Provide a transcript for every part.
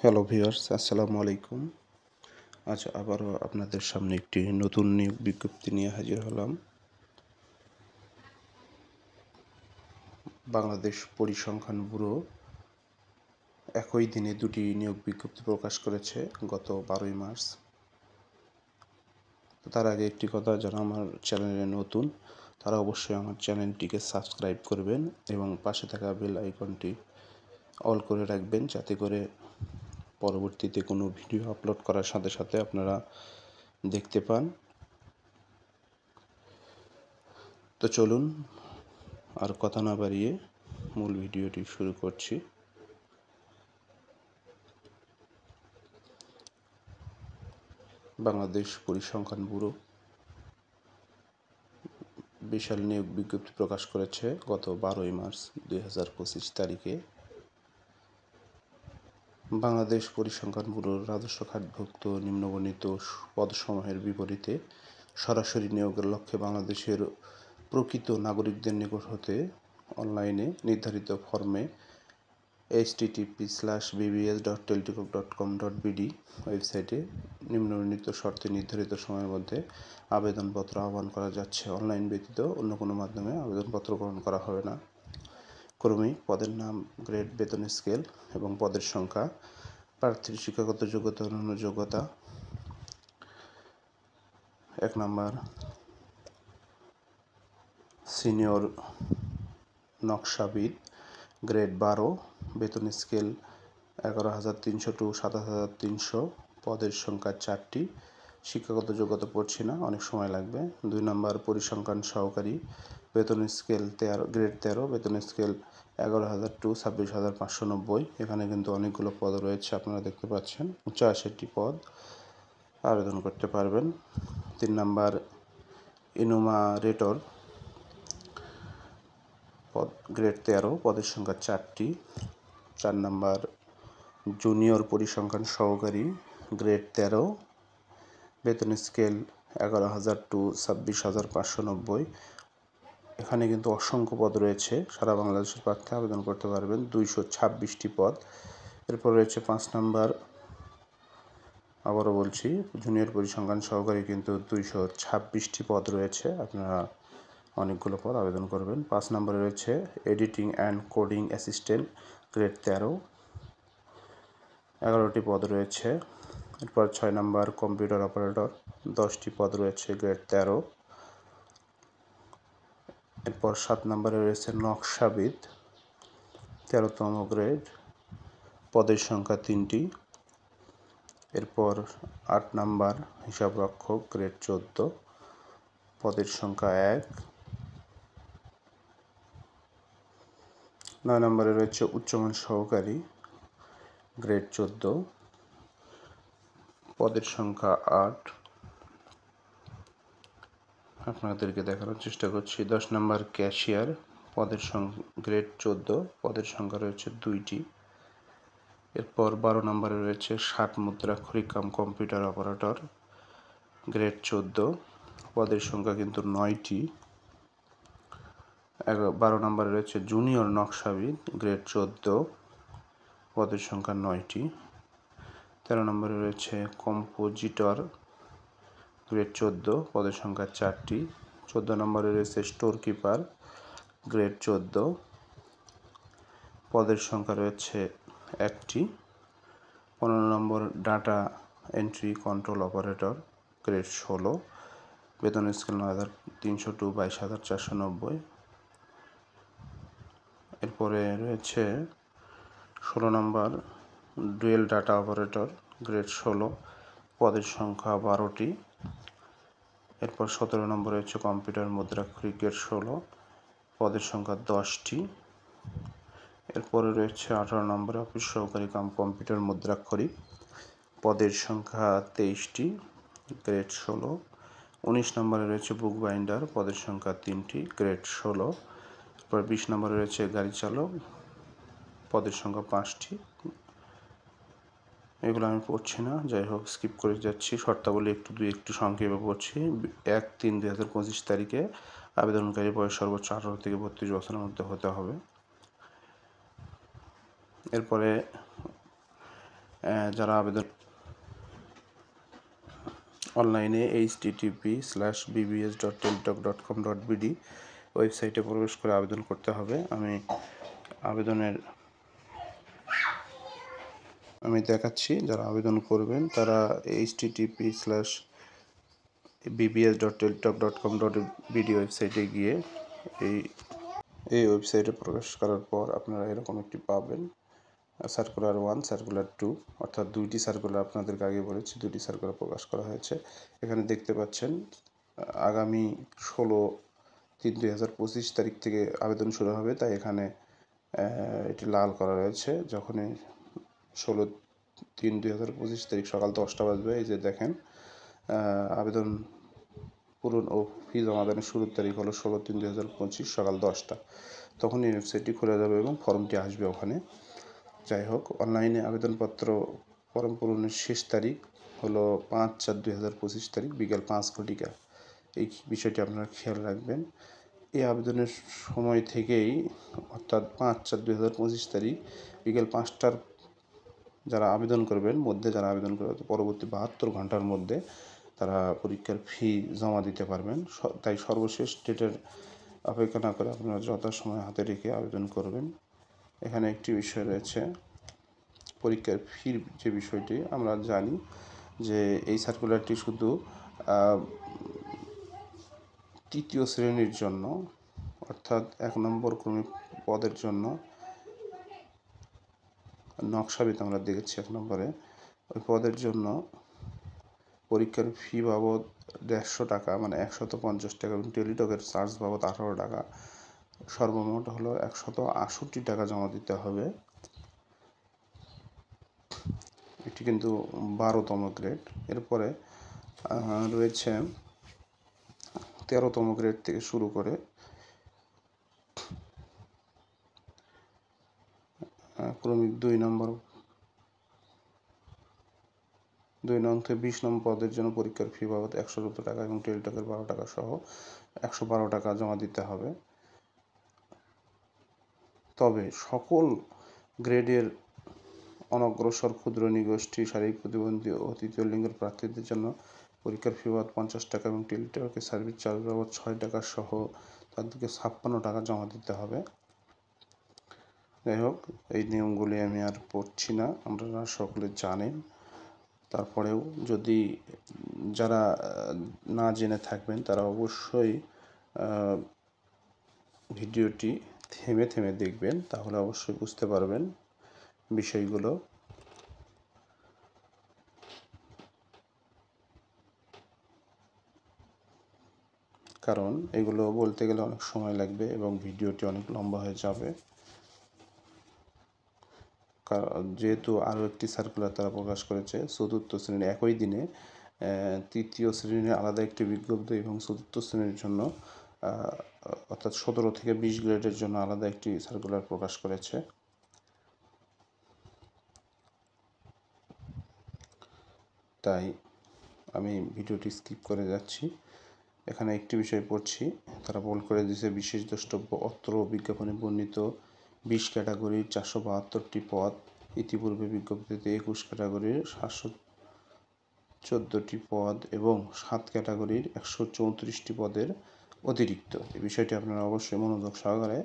Hello viewers, আসসালামু আলাইকুম। আজ আবারও আপনাদের সামনে একটি নতুন নিয়োগ বিজ্ঞপ্তি নিয়ে হাজির হলাম। বাংলাদেশ পরিসংখ্যান ব্যুরো একই দিনে দুটি নিয়োগ বিজ্ঞপ্তি প্রকাশ করেছে গত 12ই মার্চ। তার আগে একটি কথা, যারা আমার চ্যানেলে নতুন তারা অবশ্যই আমার চ্যানেলটিকে সাবস্ক্রাইব করবেন এবং পাশে থাকা বেল আইকনটি অল করে রাখবেন, যাতে করে পরবর্তীতে কোনো ভিডিও আপলোড করার সাথে সাথে আপনারা দেখতে পান। তো চলুন আর কথা না বাড়িয়ে মূল ভিডিওটি শুরু করছি। বাংলাদেশ পরিসংখ্যান ব্যুরো বিশাল নিয়োগ বিজ্ঞপ্তি প্রকাশ করেছে গত 12ই মার্চ 2025 তারিখে। বাংলাদেশ পরিসংখ্যান ব্যুরোর রাজস্ব খাতভুক্ত নিম্নবর্ণিত পদসমূহের বিপরীতে সরাসরি নিয়োগের লক্ষ্যে বাংলাদেশের প্রকৃত নাগরিকদের নিকট হতে অনলাইনে নির্ধারিত ফর্মে http://bbs.telticom.com.bd ওয়েবসাইটে নিম্নবর্ণিত শর্তে নির্ধারিত সময়ের মধ্যে আবেদনপত্র আহ্বান করা যাচ্ছে। অনলাইন ব্যতীত অন্য কোনো মাধ্যমে আবেদনপত্র গ্রহণ করা হবে না। ক্রমিক পদের নাম, গ্রেড, বেতন স্কেল এবং পদের সংখ্যা, প্রার্থীর শিক্ষাগত যোগ্যতা, অন্যান্য যোগ্যতা। 1 নম্বর, সিনিয়র নকশাবিদ, গ্রেড 12, বেতন স্কেল 11,300 টু 27,300, পদের সংখ্যা 4টি, শিক্ষাগত যোগ্যতা পড়ছি না, অনেক সময় লাগবে। 2 নম্বর, পরিসংখ্যান সহকারী, বেতন স্কেল 13, গ্রেড 13, বেতন স্কেল 11,000 টু 26,590। এখানে কিন্তু অনেকগুলো পদ রয়েছে, আপনারা দেখতে পাচ্ছেন, 85টি পদ আবেদন করতে পারবেন। 3 নম্বর, ইনুমারেটর, পদ গ্রেড 13, পদের সংখ্যা 4টি। 4 নম্বর, জুনিয়র পরিসংখ্যান সহকারী, গ্রেড 13, বেতন স্কেল 11,000 টু 26,590। এখানে কিন্তু অসংখ্য পদ রয়েছে, সারা বাংলাদেশের প্রার্থী আবেদন করতে পারবেন, 226টি পদ। এরপর রয়েছে 5 নম্বর, আবারও বলছি, জুনিয়র পরিসংখ্যান সহকারী কিন্তু 226টি পদ রয়েছে, আপনারা অনেকগুলো পদ আবেদন করবেন। 5 নম্বরে রয়েছে editing and coding assistant, grade 13, 11টি পদ রয়েছে। এরপর 6 নম্বর, কম্পিউটার অপারেটর, 10টি পদ রয়েছে, গ্রেড 13। এরপর 7 নম্বরে রয়েছে নকশাবিদ, 13তম গ্রেড, পদের সংখ্যা 3টি। এরপর 8 নম্বর, হিসাবরক্ষক, গ্রেড 14, পদের সংখ্যা 1। 9 নম্বরে রয়েছে উচ্চমান সহকারী, গ্রেড 14, পদের সংখ্যা 8। আপনাদেরকে দেখানোর চেষ্টা করছি। 10 নম্বর, ক্যাশিয়ার, পদের সংখ্যা গ্রেড 14, পদের সংখ্যা রয়েছে 2টি। এরপর 12 নম্বরে রয়েছে 60 মুদ্রাক্ষরিক কাম কম্পিউটার অপারেটর, গ্রেড 14, পদের সংখ্যা কিন্তু 9টি। 12 নম্বরে রয়েছে জুনিয়র নকশাবিদ, গ্রেড 14, পদের সংখ্যা 9টি। 13 নম্বরে রয়েছে কম্পোজিটর, গ্রেড 14, পদের সংখ্যা 4টি। 14 নম্বরে রয়েছে স্টোর কিপার, গ্রেড 14, পদের সংখ্যা রয়েছে 1টি। 15 নম্বর, data entry control operator, grade 16, বেতন স্কেল 9,300 টু 22,490। এরপরে রয়েছে 16 নম্বর, ডুয়েল ডাটা অপারেটর, গ্রেড 16, পদের সংখ্যা 12টি। এরপর 17 নম্বর রয়েছে কম্পিউটার মুদ্রাক্ষরিক, গ্রেড 16, পদের সংখ্যা 10টি। এরপরে রয়েছে 18 নম্বরে অফিস সহকারী কাম কম্পিউটার মুদ্রাক্ষরিক, পদের সংখ্যা 23টি, গ্রেড 16। 19 নম্বরে রয়েছে বুক বাইন্ডার, পদের সংখ্যা 3টি, গ্রেড 16। এরপর 20 নম্বরে রয়েছে গাড়ি চালক, পদের সংখ্যা 5টি। এগুলো আমি পড়ছি না, যাই হোক স্কিপ করে যাচ্ছি, শর্তাবলী একটু সংক্ষেপে পড়ছি। 1/3/2025 তারিখে আবেদনকারী বয়স সর্বোচ্চ 18 থেকে 32 বছরের মধ্যে হতে হবে। এরপরে যারা আবেদন অনলাইনে http://bbs.teletalk.com.bd ওয়েবসাইটে প্রবেশ করে আবেদন করতে হবে। আমি দেখাচ্ছি, যারা আবেদন করবেন তারা http://bbs.teletalk.com.bd ওয়েবসাইটে গিয়ে এই ওয়েবসাইটে প্রবেশ করার পর আপনারা এরকম একটি পাবেন, সার্কুলার 1, সার্কুলার 2, অর্থাৎ দুইটি সার্কুলার আপনাদেরকে আগে বলেছি, দুটি সার্কুলার প্রকাশ করা হয়েছে। এখানে দেখতে পাচ্ছেন আগামী 16/3/2025 তারিখ থেকে আবেদন শুরু হবে, তাই এখানে এটি লাল করা রয়েছে। যখনই 16/3/2025 তারিখ সকাল 10টা বাজবে, এই যে দেখেন আবেদন পূরণ ও ফি জমাদানের শুরুর তারিখ হলো 16/3/2025 সকাল 10টা। তখন এই ওয়েবসাইটটি খুলে যাবে এবং ফর্মটি আসবে ওখানে। যাই হোক, অনলাইনে আবেদনপত্র ফর্ম পূরণের শেষ তারিখ হলো 5/4/2025 তারিখ বিকেল 5 ঘটিকা। এই বিষয়টি আপনারা খেয়াল রাখবেন। এই আবেদনের সময় থেকেই, অর্থাৎ 5/4/2025 তারিখ বিকেল 5টার যারা আবেদন করবেন পরবর্তী 72 ঘন্টার মধ্যে তারা পরীক্ষার ফি জমা দিতে পারবেন। তাই সর্বশেষ ডেটের অপেক্ষা না করে আপনারা যথাসময় হাতে রেখে আবেদন করবেন। এখানে একটি বিষয় রয়েছে, পরীক্ষার ফির যে বিষয়টি আমরা জানি যে এই সার্কুলারটি শুধু তৃতীয় শ্রেণীর জন্য, অর্থাৎ 1 নম্বর ক্রমিক পদের জন্য নকশাবিদ আমরা দেখেছি 1 নম্বরে, ওই পদের জন্য পরীক্ষার ফি বাবদ 150 টাকা, মানে 150 টাকা, এবং টেলিটকের চার্জ বাবদ 18 টাকা, সর্বমোট হলো 168 টাকা জমা দিতে হবে। এটি কিন্তু 12তম গ্রেড। এরপরে রয়েছে 13তম গ্রেড থেকে শুরু করে ক্রমিক 2 নম্বর থেকে 20 নম্বর পদের জন্য পরীক্ষার ফি বাবদ 170 টাকা এবং টেলিটকের 12 টাকা সহ 112 টাকা জমা দিতে হবে। তবে সকল গ্রেডের অনগ্রসর ক্ষুদ্র নৃগোষ্ঠী, শারীরিক প্রতিবন্ধী ও তৃতীয় লিঙ্গের প্রার্থীদের জন্য পরীক্ষার ফি বাবদ 50 টাকা এবং টেলিটকের সার্ভিস চার্জ বাবদ 6 টাকা সহ তাদেরকে 56 টাকা জমা দিতে হবে। যাই হোক, এই নিয়মগুলি আমি আর পড়ছি না, আপনারা সকলে জানেন। তারপরেও যদি যারা না জেনে থাকবেন তারা অবশ্যই ভিডিওটি থেমে থেমে দেখবেন, তাহলে অবশ্যই বুঝতে পারবেন বিষয়গুলো। কারণ এগুলো বলতে গেলে অনেক সময় লাগবে এবং ভিডিওটি অনেক লম্বা হয়ে যাবে। যেহেতু আরও একটি সার্কুলার তারা প্রকাশ করেছে, চতুর্থ শ্রেণী একই দিনে তৃতীয় শ্রেণীর আলাদা একটি বিজ্ঞপ্তি এবং চতুর্থ শ্রেণীর জন্য অর্থাৎ 17 থেকে 20 গ্রেডের জন্য আলাদা একটি সার্কুলার প্রকাশ করেছে। তাই আমি ভিডিওটি স্কিপ করে যাচ্ছি। এখানে একটি বিষয় পড়ছি, তারা বোল্ড করে দিয়েছে, বিশেষ দ্রষ্টব্য অত্র বিজ্ঞাপনে বর্ণিত 20 ক্যাটাগরির 472টি পদ ইতিপূর্বে বিজ্ঞপ্তিতে 21 ক্যাটাগরির 714টি পদ এবং 7 ক্যাটাগরির 134টি পদের অতিরিক্ত। এই বিষয়টি আপনারা অবশ্যই মনোযোগ সহকারে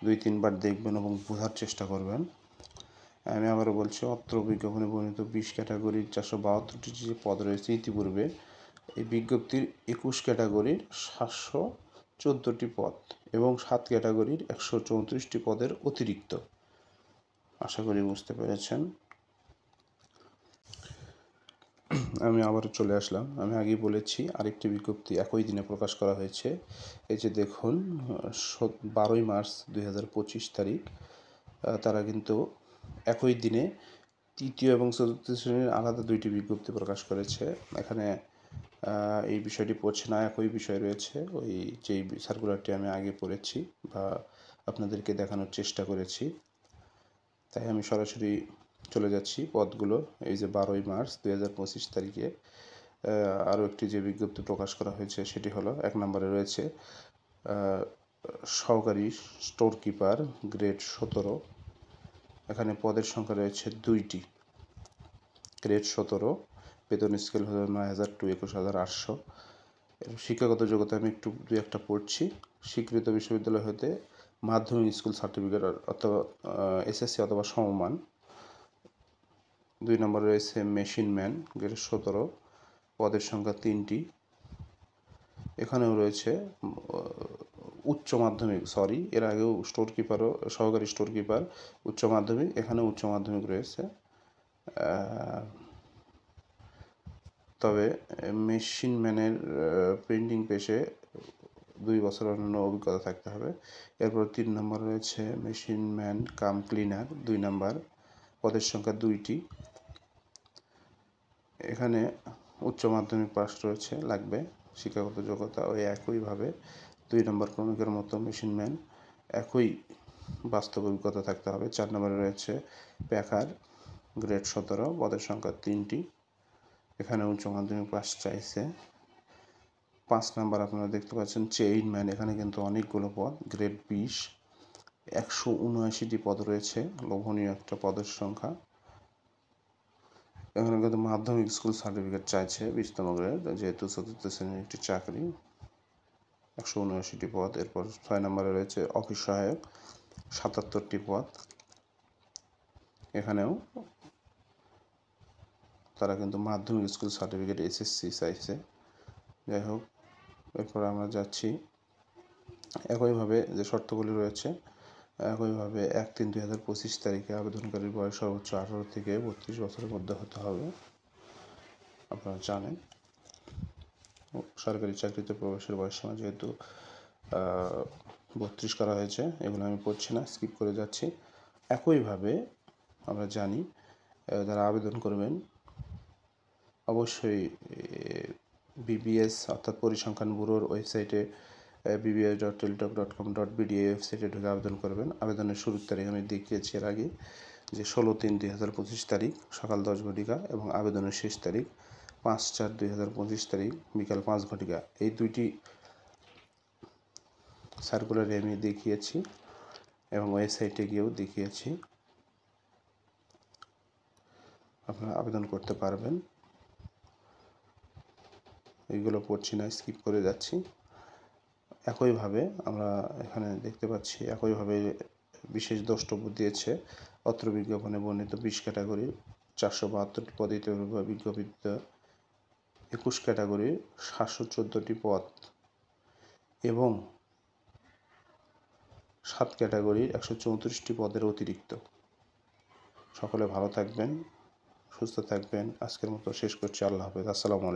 2-3 বার দেখবেন এবং বোঝার চেষ্টা করবেন। আমি আবারও বলছি, অত্র বিজ্ঞাপনে বর্ণিত 20 ক্যাটাগরির 472টি যে পদ রয়েছে ইতিপূর্বে, এই বিজ্ঞপ্তির 21 ক্যাটাগরির 714টি পদ এবং 7 ক্যাটাগরির 134টি পদের অতিরিক্ত। আশা করি বুঝতে পেরেছেন। আমি আবারও চলে আসলাম। আমি আগেই বলেছি আরেকটি বিজ্ঞপ্তি একই দিনে প্রকাশ করা হয়েছে। এই যে দেখুন, 12ই মার্চ 2025 তারিখ তারা কিন্তু একই দিনে তৃতীয় এবং চতুর্থ শ্রেণীর আলাদা 2টি বিজ্ঞপ্তি প্রকাশ করেছে। এখানে এই বিষয়টি পড়ছে না, একই বিষয় রয়েছে, ওই যেই সার্কুলারটি আমি আগে পড়েছি বা আপনাদেরকে দেখানোর চেষ্টা করেছি। তাই আমি সরাসরি চলে যাচ্ছি পদগুলো। এই যে 12ই মার্চ 2025 তারিখে আরও একটি যে বিজ্ঞপ্তি প্রকাশ করা হয়েছে সেটি হলো 1 নম্বরে রয়েছে সহকারী স্টোর কিপার গ্রেড 17। এখানে পদের সংখ্যা রয়েছে 2টি। গ্রেড 17, বেতন স্কেল হলো 9,000 টু 21,800। শিক্ষাগত যোগ্যতা আমি একটু দু একটা পড়ছি। স্বীকৃত বিশ্ববিদ্যালয় হতে মাধ্যমিক স্কুল সার্টিফিকেট অথবা এসএসসি অথবা সমমান। 2 নম্বরে রয়েছে মেশিন ম্যান, গ্রেড 17, পদের সংখ্যা 3টি। এখানেও রয়েছে উচ্চ মাধ্যমিক, এর আগেও স্টোর কিপারও, সহকারী স্টোর কিপার উচ্চ মাধ্যমিক, এখানেও উচ্চ মাধ্যমিক রয়েছে। তবে মেশিন ম্যানের প্রিন্টিং পেশে 2 বছর অন্যান্য অভিজ্ঞতা থাকতে হবে। এরপর 3 নম্বর রয়েছে মেশিন ম্যান কাম ক্লিনার, 2 নম্বর, পদের সংখ্যা 2টি। এখানে উচ্চ মাধ্যমিক পাস রয়েছে, লাগবে। শিক্ষাগত যোগ্যতা ওই একইভাবে 2 নম্বর ক্রমিকের মতো মেশিন ম্যান, একই বাস্তব অভিজ্ঞতা থাকতে হবে। 4 নম্বরে রয়েছে প্যাকার, গ্রেড 17, পদের সংখ্যা 3টি। এখানে উচ্চ মাধ্যমিক পাস চাইছে। 5 নাম্বার আপনারা দেখতে পাচ্ছেন চেইনম্যান, এখানে কিন্তু অনেকগুলো পদ, গ্রেড 20, 179টি পদ রয়েছে, লোভনীয় একটা পদের সংখ্যা। এখানে কিন্তু মাধ্যমিক স্কুল সার্টিফিকেট চাইছে 20তম গ্রেড, যেহেতু 4র্থ শ্রেণীর একটি চাকরি, 179টি পদ। এরপর 6 নম্বরে রয়েছে অফিস সহায়ক, 77টি পদ। এখানেও তারা কিন্তু মাধ্যমিক স্কুল সার্টিফিকেট এসএসসি চাইছে। যাই হোক, এরপর আমরা যাচ্ছি একইভাবে যে শর্তগুলি রয়েছে, একইভাবে 1/3/2025 তারিখে আবেদনকারীর বয়স সর্বোচ্চ 18 থেকে 32 বছরের মধ্যে হতে হবে। আপনারা জানেন সরকারি চাকরিতে প্রবেশের বয়সসীমা যেহেতু 32 করা হয়েছে, এগুলো আমি পড়ছি না, স্কিপ করে যাচ্ছি। একইভাবে আমরা জানি যারা আবেদন করবেন অবশ্যই বিবিএস অর্থাৎ পরিসংখ্যান ব্যুরোর ওয়েবসাইটে bbs.teletalk.com.bd ওয়েবসাইটে ঢুকে আবেদন করবেন। আবেদনের শুরুর তারিখ আমি দেখিয়েছি এর আগে, যে 16/3/2025 তারিখ সকাল 10 ঘটিকা, এবং আবেদনের শেষ তারিখ 5/4/2025 তারিখ বিকাল 5 ঘটিকা। এই দুইটি সার্কুলারে আমি দেখিয়েছি এবং ওয়েবসাইটে গিয়েও দেখিয়েছি, আপনারা আবেদন করতে পারবেন। এইগুলো পড়ছি না, স্কিপ করে যাচ্ছি। একইভাবে আমরা এখানে দেখতে পাচ্ছি, একইভাবে বিশেষ দ্রষ্টব্য দিয়েছে অত্র বিজ্ঞাপনে বর্ণিত 20 ক্যাটাগরির 472টি পদে বিজ্ঞপ্তিত 21 ক্যাটাগরির 714টি পদ এবং 7 ক্যাটাগরির 134টি পদের অতিরিক্ত। সকলে ভালো থাকবেন, সুস্থ থাকবেন। আজকের মতো শেষ করছি। আল্লাহ হাফেজ। আসসালামু আলাইকুম।